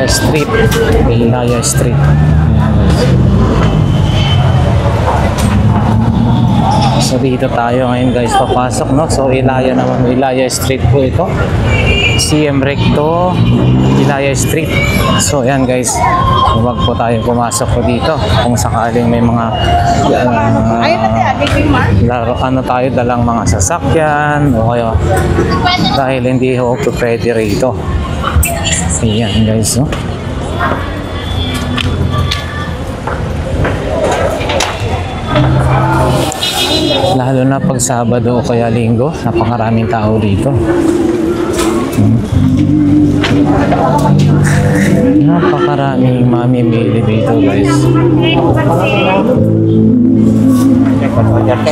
Street. Ilaya Street. Ayan, guys. So dito tayo ngayon guys papasok, no? So Ilaya naman, Ilaya Street po ito. CM Recto, Ilaya Street. So ayan guys, huwag po tayo pumasok po dito kung sakaling may mga ano tayo dalang mga sasakyan o kaya dahil hindi ho pwede rito. Ayan guys, no? Lalo na pag Sabado o kaya Linggo, napakaraming tao dito. Napakaraming mamimili dito guys.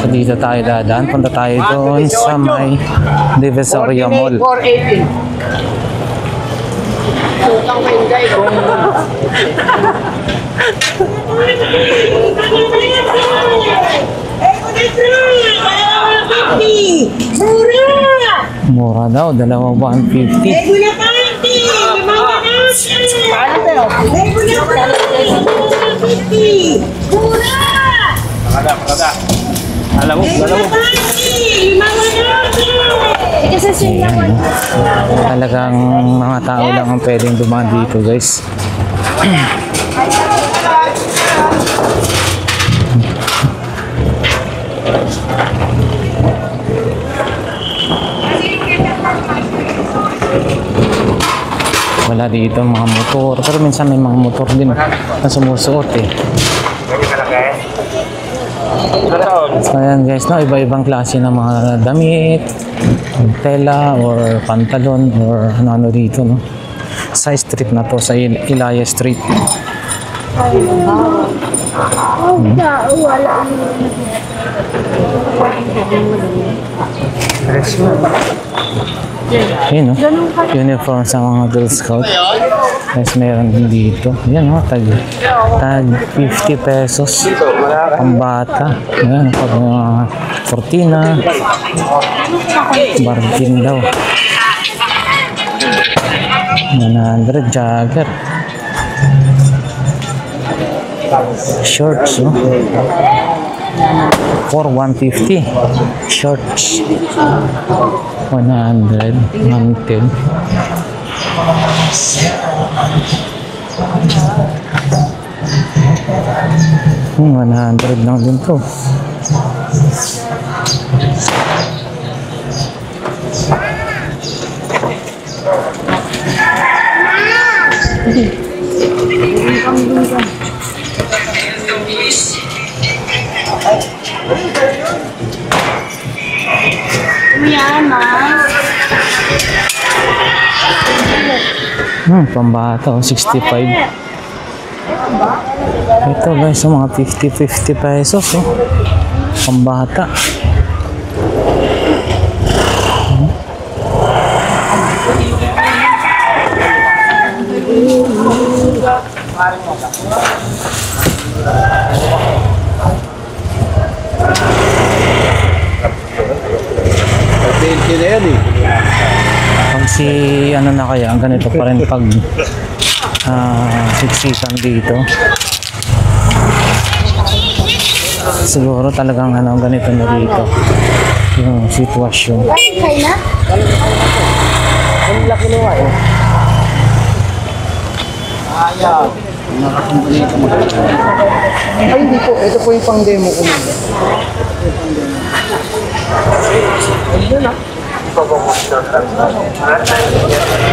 So dito tayo dadaan. Punta tayo doon sa may Divisoria Mall. Mura daw, dalawang 150. Alam mo. Talagang mga tao lang ang pwedeng dumaan dito guys. Wala dito mga motor, pero minsan may mga motor din na sumusuot eh. So ayan guys, no, iba-ibang klase ng mga damit, tela or pantalon or ano dito, no. Sa street na to, sa Ilaya Street. Yun, no? Uniform sa mga Girl Scout. Yes, meron din dito. Yan, no? Tag 50 pesos ang bata. Yan, pag mga cortina, bargain daw. 100 jagger. Shorts, no? For 150 shorts. 100, 110. Hmm, 100 lang din to. Pambata, 65. Ito guys, mga 50 pesos, oh. Pambata. Pag si ano na kaya, ganito pa rin pag siksikan dito. Siguro talagang ano, ganito na dito yung sitwasyon. Ang laki nyo eh. Ay, hindi po. Ito po yung pang demo ko.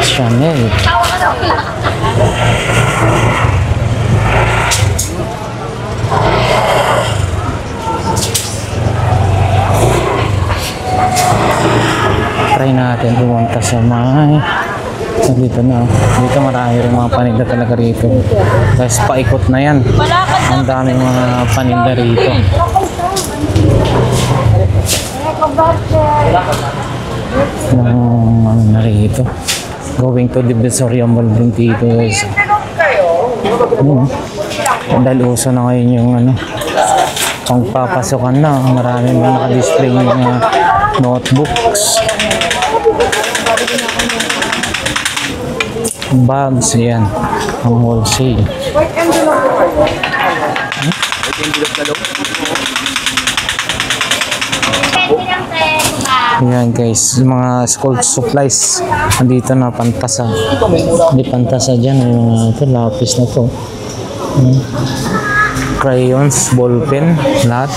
Chanel. Try natin pumunta sa may dito na. Dito marami rin mga paninda talaga rito. Guys, paikot na yan. Ang daming mga paninda rito. Ano na rito. Going to Divisoria Mall din dito guys. Dahil uso na ngayon yung ano, pangpapasokan na. Maraming mga naka-display yung mga notebooks. bags, yan. Ang wholesale. Yan guys, mga school supplies. Andito na, pantasa. Hindi pantasa dyan. May mga ito, lapis na to. Crayons, ballpen, lahat.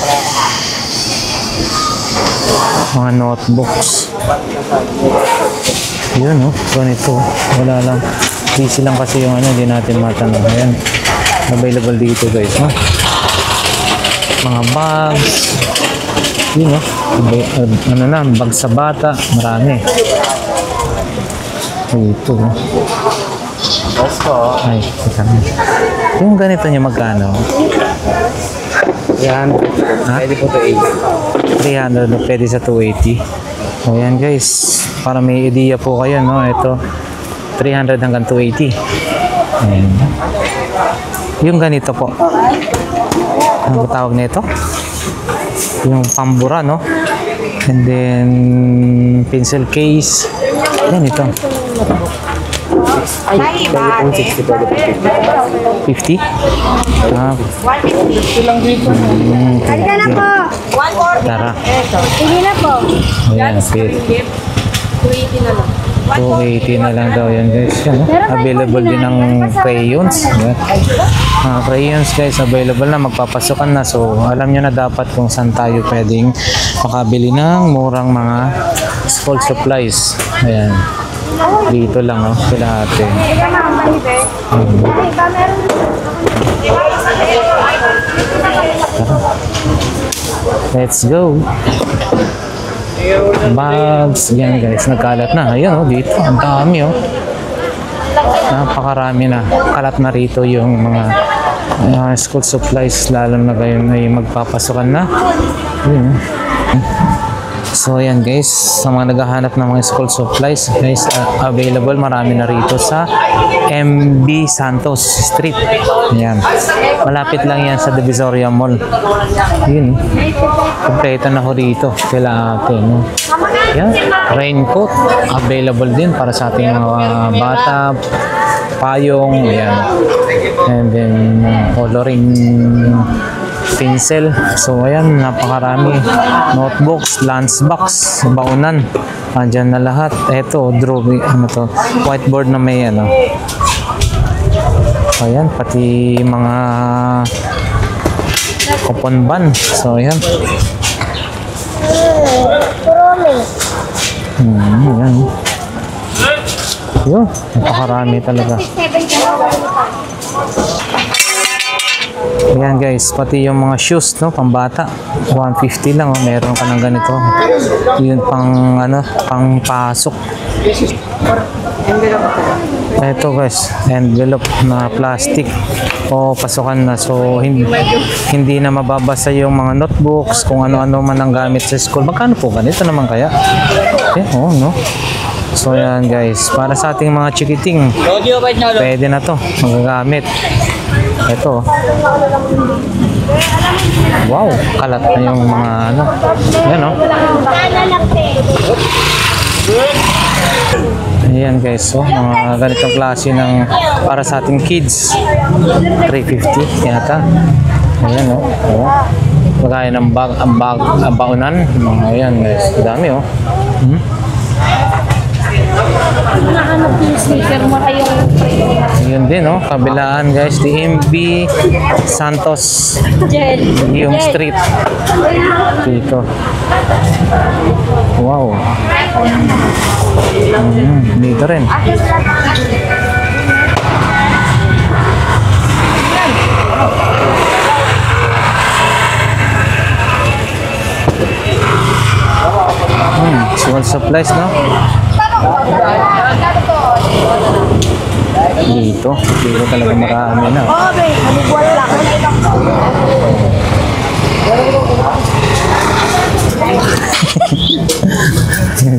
Mga notebooks. Yun, oh. Ganito. Wala lang. Busy lang kasi yung ano, hindi natin matanong. Ayan. Available dito guys, no? Mga bags. Yun, no? Ano na, bag sa bata. Marami. Ito, no? Ay, yung ganito niya magkano? Yan. Pwede po to 80. 300 na pwede sa 280. Ayan guys, para may idea po kayo, no? Ito, 300 hanggang 280. Ayan. Yung ganito po. Ano ba tawag nito? Yung pambura, no? And then, pencil case. Yan ito. Pwede po 60, pwede po 50? Ah, Halika na po. tara. Sige na po. Ayan, 280 na lang daw yan guys. Yan, no? Available din ng crayons. Yan. Mga crayons guys, available na. Magpapasukan na. So, alam nyo na dapat kung saan tayo pwedeng makabili ng murang mga school supplies. Ayan. Dito lang, no? Sila ate. Let's go. Bags. Yan guys, nagkalat na. Ayan, oh, dito. Ang dami, oh. Napakarami na. Kalat na rito yung mga school supplies, lalo na ngayon ay magpapasukan na. Yun. So ayan guys, sa mga naghahanap ng mga school supplies guys, available marami na rito sa MB Santos Street. Ayan. Malapit lang yan sa Divisoria Mall. Yun. Kompleto na ho rito. Kila ate, no? Yan. Raincoat. Available din para sa ating mga bata. Payong. Ayan. And then coloring pencil. So ayan, napakarami. Notebooks, lunchbox, baunan. Andyan na lahat. Eto, drawing, ano to, whiteboard na may ano. Ayan, pati mga coupon ban. So ayan. Ayan. Yun, napakarami talaga. Ayan guys, pati yung mga shoes, no, pambata, 150 lang, oh, meron ka ng ganito. Yun pang ano, pang pasok. Ito guys, envelope na plastic o pasukan na, so hindi na mababasa yung mga notebooks, kung ano-ano man ang gamit sa school. Magkano po ganito naman kaya? Oh, no. So yan guys, para sa ating mga chikiting, pwede na to magagamit. Ito. Wow, kalat na yung mga ano. Yan, oh. Ayan guys, oh, mga ganitong klase ng para sa ating kids. 350 yata. Ayan, oh. Oh. Magkaya ng ang baunan. Ayan guys, dami, oh. Nahanap yung sticker mo kayo. Yun din, oh. Kabilaan guys, DMB Santos yung street dito. Wow. Dito rin. School supplies, no? Dito talaga marami na.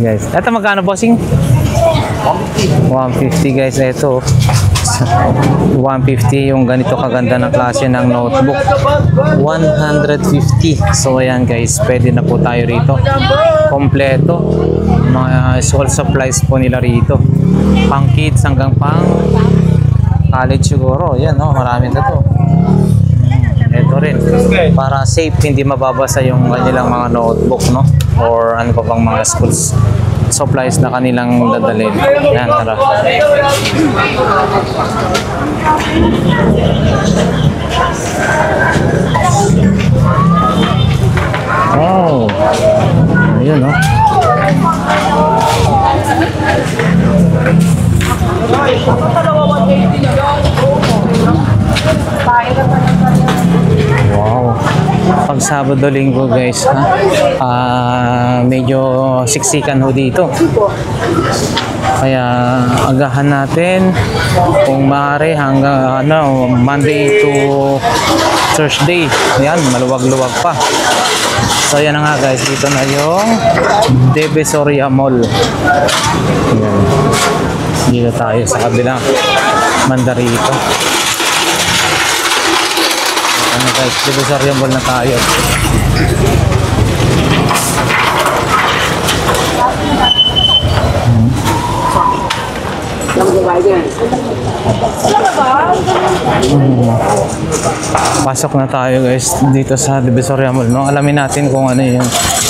Guys, ito magkano bossing? 150 guys, ito 150 yung ganito kaganda ng klase ng notebook. 150. So ayan guys, pwede na po tayo rito. Kompleto. Mga school supplies po nila rito. Pang kids hanggang pang college siguro. Yan, no? Marami na to. Ito rin. Para safe, hindi mababasa yung kanilang mga notebook, no? Or ano pa bang mga schools supplies na kanilang dadalhin. Yan, tara. Oh. Ayun, no? Wow. Pag Sabado Linggo guys, ha? Medyo siksikan ho dito. Kaya agahan natin kung maaari hanggang Monday to Thursday. Ayan, maluwag-luwag pa. So yan na nga guys, dito na yung Divisoria Mall. Ayan. Dito tayo sa kabilang Mandarito. Ano guys, Divisoria Mall na tayo. Pasok na tayo guys dito sa Divisoria Mall, no? Alamin natin kung ano yun.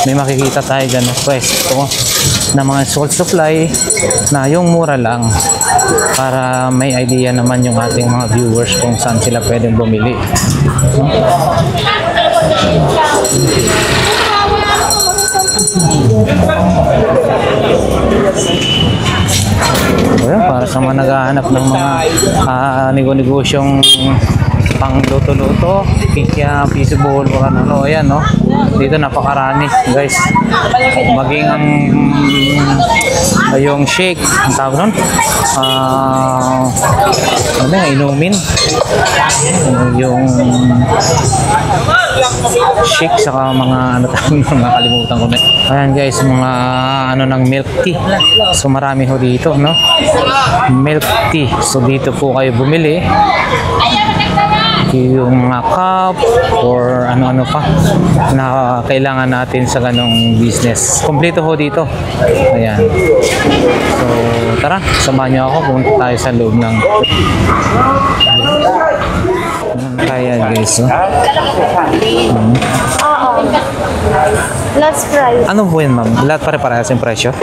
May makikita tayo dyan na pwesto na mga school supply na yung mura lang, para may idea naman yung ating mga viewers kung saan sila pwedeng bumili. Ayan, para sa mga naghahanap ng mga negosyong pang luto-luto, kikya, fishbowl, o ano, ayan, no? Dito napakarami, guys. Maging ang yung shake, ang tawag nun? Ano yung inumin? Yung shake, saka mga ano tawag, mga kalimutan ko na. Ayan guys, mga ano ng milk tea. So marami ho dito, no? Milk tea. So dito po kayo bumili. Yung mga cup or ano-ano pa na kailangan natin sa ganong business. Kompleto ho dito. Ayan. So tara, samahan niyo ako. Pumunta tayo sa loob ng kaya guys, no? Last price. Ano po yun, ma'am? Lahat pare-parehas yung presyo?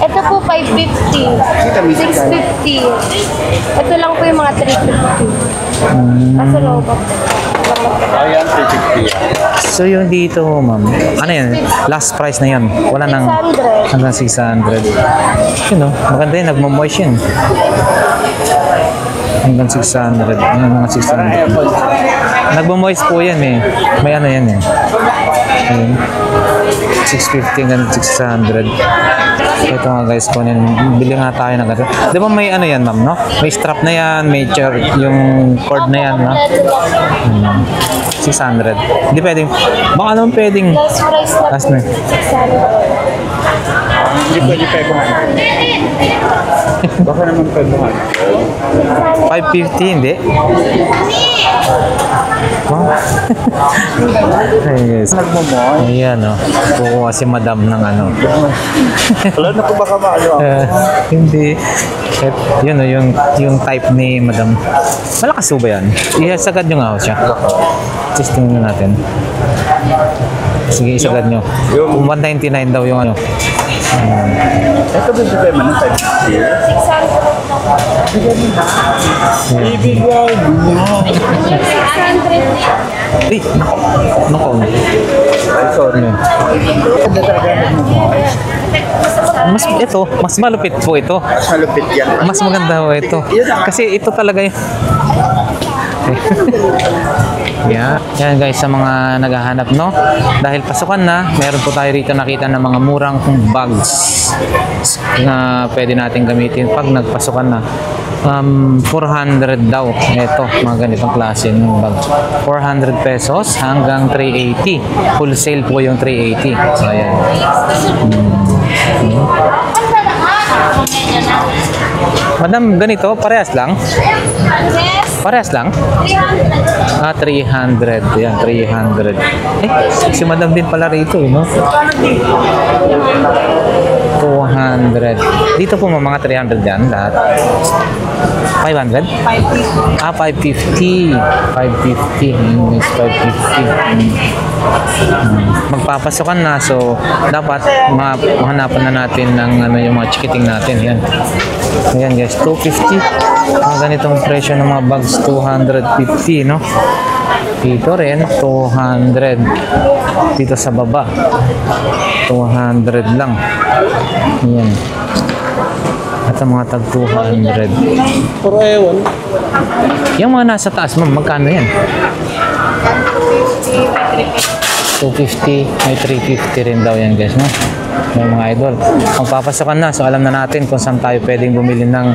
Ito po 550. 650. Ito lang po yung mga 350. Kaso low pa. Ayan, 350. So yung dito, ma'am, ano yan? Last price na yan. Wala nang 600. hanggang 600. Yun, no? Maganda yun. Nagmamoist yun. Hanggang 600. Hanggang 600. Nagmamoist po yan eh. May ano yan eh. Ayun. 650 hanggang 600. Ito nga guys, kunin. Bili nga tayo ng ganito. Di ba may ano yan, ma'am, no? May strap na yan, may yung cord na yan, no? 600. Hindi pwedeng. Baka naman pwedeng. Last price na Last po. na. 600. Hindi pwede kayo kumain. Baka naman kayo kumain. 550, hindi? Wow. Ay, guys. Ayan, no? Kukuha si madam ng ano. Wala na po baka maano ako. Hindi. Yun, no, yung type ni madam. Malakas po ba yan? Isagad nyo nga ako siya. Testing na natin. Sige, isagad nyo. 199 daw yung ano. Ito ba siya man ng 550? 600. Ibigay mo. 600. Eh, naku. Ay, sorry. Mas malupit po ito. Mas malupit yan. Mas maganda po ito. Kasi ito talaga yung... Yeah. Yan guys, sa mga naghahanap, no? Dahil pasukan na, meron po tayo rito nakita ng mga murang bags na pwede natin gamitin pag nagpasukan na. 400 daw. Ito, mga ganitong klase ng bag. 400 pesos hanggang 380. Full sale po yung 380. So, ayan. Madam, ganito, parehas lang? Yes, Parehas lang? 300. Ah, 300. Yan, 300. Si Madam din pala rito, no? 200. Dito po mga 300 yan lahat. 500? 550. Ah, 550. 550. Is 550. Magpapasokan na, so dapat mahanapan na natin ng ano yung mga chikiting natin. Yan. Ayan guys, 250. Ang ganitong presyo ng mga bags, 250, no? Dito rin, 200. Dito sa baba, 200 lang. Ayan. At ang mga tag 200. Puro ewan. Yung mga nasa taas, ma'am, magkano yan? 250, may 350 rin daw yan guys, no? Yung mga idol. Magpapasokan na, so alam na natin kung saan tayo pwedeng bumili ng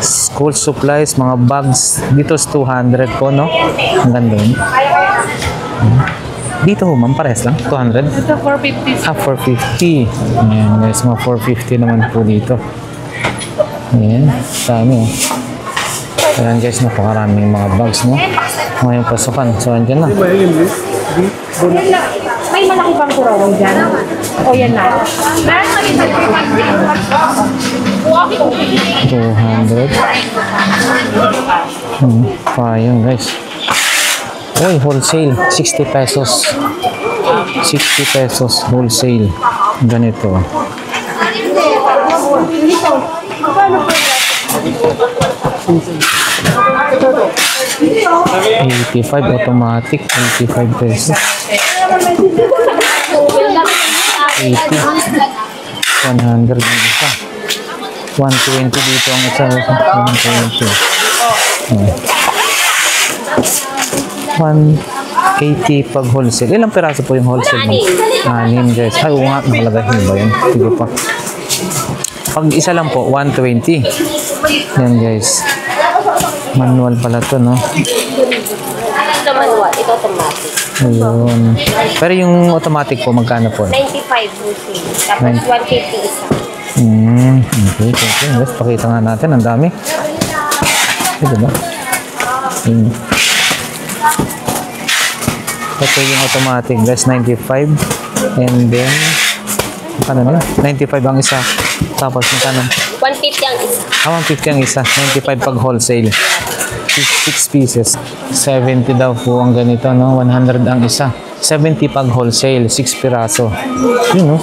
school supplies, mga bags. Dito is 200 po, no? Ang ganda yun. Dito ho, ma'am, pares lang? 200? Ito 450. Ah, 450. Ayan guys, mga 450 naman po dito. Ayan, dami oh. Ayan guys, napakaraming mga bags, no? Ngayong pasukan. So, andyan na. May malaki pang kurawang dyan. O yan na. 200. Payong guys. Uy, wholesale. 60 pesos. 60 pesos wholesale. Ganito. 85 automatic. 85 pesos. 80. 100 ang isa. 120 dito ang isa. 180 pag wholesale. Ilang piraso po yung wholesale? 6 guys. Ay, oo nga. Malagay ba yun? Sige pa. Pag isa lang po, 120. Yan guys. Manual pala to, no? Ito manual. Ito automatic. Ayun. Pero yung automatic po, magkano po? 95 busi. Tapos 150 isa. Okay, okay. Let's pakita nga natin. Ang dami. Ito ba? Ito yung automatic. That's 95. And then, ano na? 95 ang isa. Tapos, magkano? 150 ang isa. 150 ang isa. 95 pag wholesale. 6 pieces. 70 daw po ang ganito, no? 100 ang isa. 70 pag wholesale. 6 piraso. Yun, no?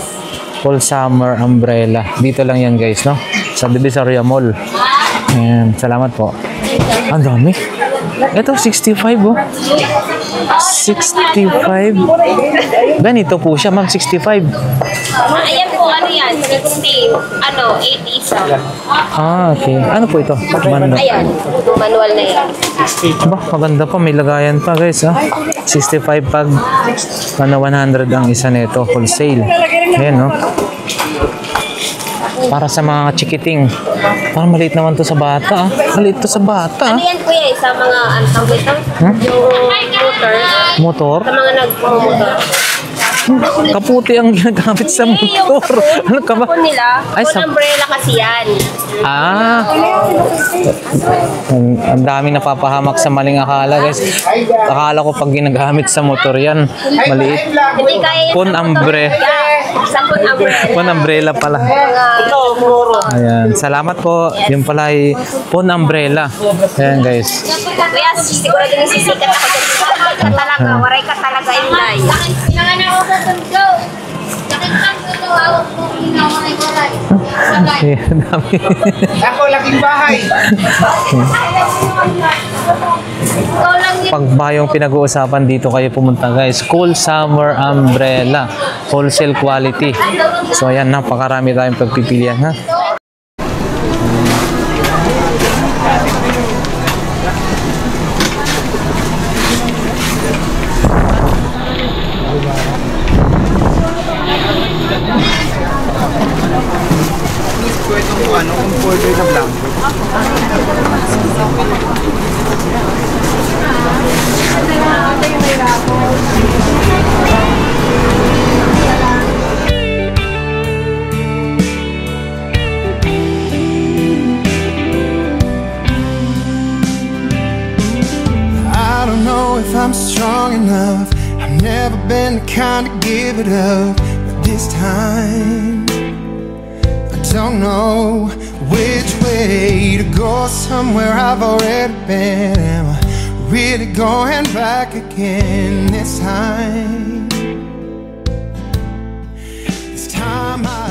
Full summer umbrella. Dito lang yan, guys, no? Sa Divisoria Mall. Ayan. Salamat po. Ang dami. Ito, 65, oh. 65. Ganito po siya, ma'am. 65. Ayan po, ano yan? 60. 80 isa. Ah, okay. Ano po ito? Ayan. Manual na yan. Ba, maganda pa. May lagayan pa, guys, ha? 65 pag 100 ang isa nito. Wholesale. Ayan, no? Para sa mga chikiting. Parang maliit naman to sa bata, ah. Maliit to sa bata, Ano ah. yan kuya? Sa mga, ano tawag ito? Yung motor. Motor? Sa mga nagmumotor. Kaputi ang ginagamit sa motor. Ano ka ba? Phone nila. Ay, Phone sa... umbrella kasi yan. Ah. Ang daming napapahamak sa maling akala, guys. Akala ko pag ginagamit sa motor yan, maliit. Hindi kaya yan Phone sa motor. umbrella. Yeah, sa phone umbrella. Phone umbrella pala. Ayan. Salamat po. Yung pala ay phone umbrella. Ayan, guys. Kuya, siguro din sisikat ako dyan. Talaga, waray ka talaga yung day. Okay, ang dami. Ako, laking bahay. Pag ba yung pinag-uusapan dito kayo pumunta, guys, Cool Summer Umbrella, wholesale quality. So ayan, napakarami tayong pagpipilian, ha. Kung pwede na blanco. never been the kind to give it up, but this time I don't know which way to go. Somewhere I've already been. Am I really going back again this time? This time I